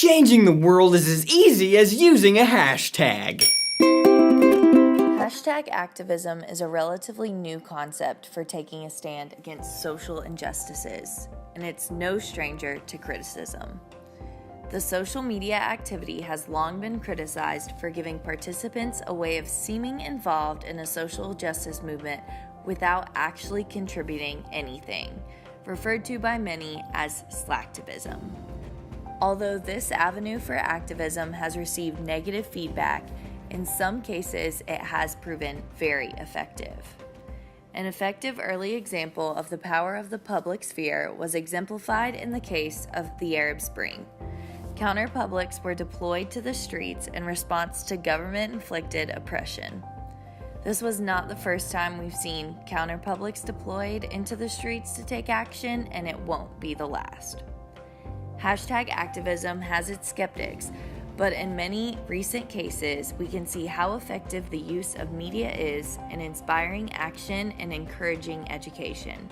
Changing the world is as easy as using a hashtag. Hashtag activism is a relatively new concept for taking a stand against social injustices, and it's no stranger to criticism. The social media activity has long been criticized for giving participants a way of seeming involved in a social justice movement without actually contributing anything, referred to by many as slacktivism. Although this avenue for activism has received negative feedback, in some cases it has proven very effective. An effective early example of the power of the public sphere was exemplified in the case of the Arab Spring. Counterpublics were deployed to the streets in response to government-inflicted oppression. This was not the first time we've seen counterpublics deployed into the streets to take action, and it won't be the last. Hashtag activism has its skeptics, but in many recent cases, we can see how effective the use of media is in inspiring action and encouraging education.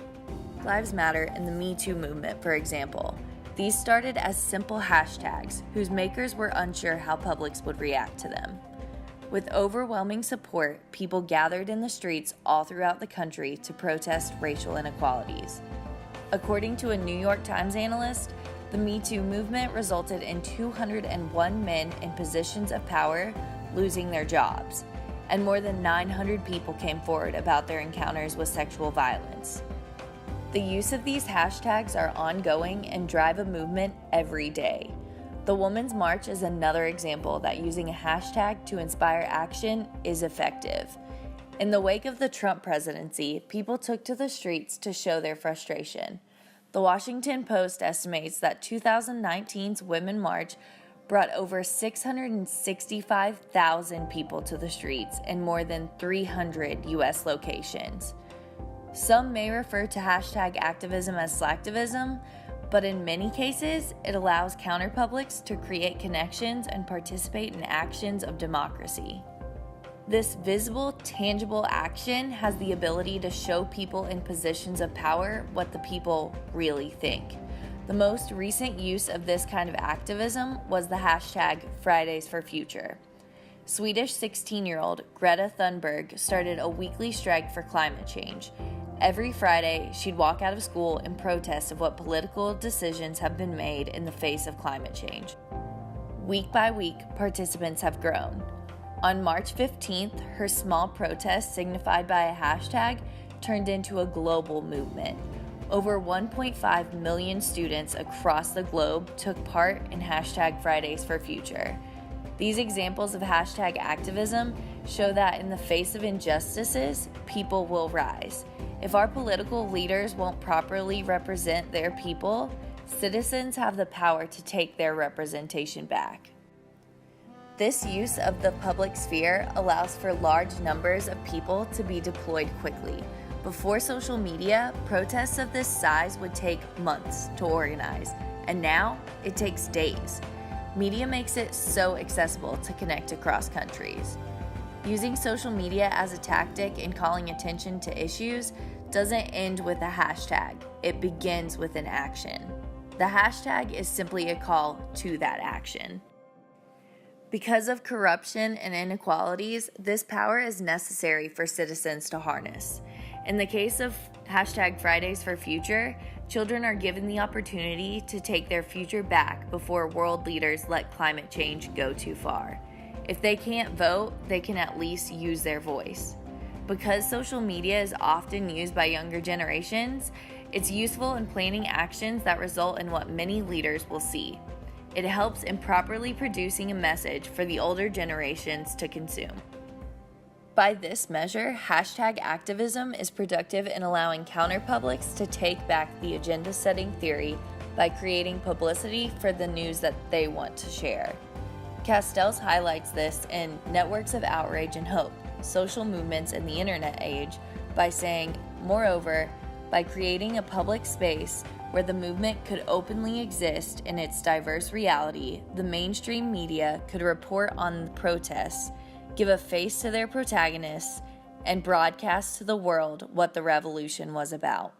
Lives Matter and the Me Too movement, for example. These started as simple hashtags whose makers were unsure how publics would react to them. With overwhelming support, people gathered in the streets all throughout the country to protest racial inequalities. According to a New York Times analyst, the Me Too movement resulted in 201 men in positions of power losing their jobs, and more than 900 people came forward about their encounters with sexual violence. The use of these hashtags are ongoing and drive a movement every day. The Women's March is another example that using a hashtag to inspire action is effective. In the wake of the Trump presidency, people took to the streets to show their frustration. The Washington Post estimates that 2019's Women's March brought over 665,000 people to the streets in more than 300 U.S. locations. Some may refer to hashtag activism as slacktivism, but in many cases, it allows counterpublics to create connections and participate in actions of democracy. This visible, tangible action has the ability to show people in positions of power what the people really think. The most recent use of this kind of activism was the hashtag Fridays for Future. Swedish 16-year-old Greta Thunberg started a weekly strike for climate change. Every Friday, she'd walk out of school in protest of what political decisions have been made in the face of climate change. Week by week, participants have grown. On March 15th, her small protest, signified by a hashtag, turned into a global movement. Over 1.5 million students across the globe took part in hashtag Fridays for Future. These examples of hashtag activism show that in the face of injustices, people will rise. If our political leaders won't properly represent their people, citizens have the power to take their representation back. This use of the public sphere allows for large numbers of people to be deployed quickly. Before social media, protests of this size would take months to organize, and now it takes days. Media makes it so accessible to connect across countries. Using social media as a tactic in calling attention to issues doesn't end with a hashtag, it begins with an action. The hashtag is simply a call to that action. Because of corruption and inequalities, this power is necessary for citizens to harness. In the case of hashtag Fridays for Future, children are given the opportunity to take their future back before world leaders let climate change go too far. If they can't vote, they can at least use their voice. Because social media is often used by younger generations, it's useful in planning actions that result in what many leaders will see. It helps in properly producing a message for the older generations to consume. By this measure, hashtag activism is productive in allowing counterpublics to take back the agenda-setting theory by creating publicity for the news that they want to share. Castells highlights this in Networks of Outrage and Hope, Social Movements in the Internet Age, by saying, moreover, by creating a public space where the movement could openly exist in its diverse reality, the mainstream media could report on the protests, give a face to their protagonists, and broadcast to the world what the revolution was about.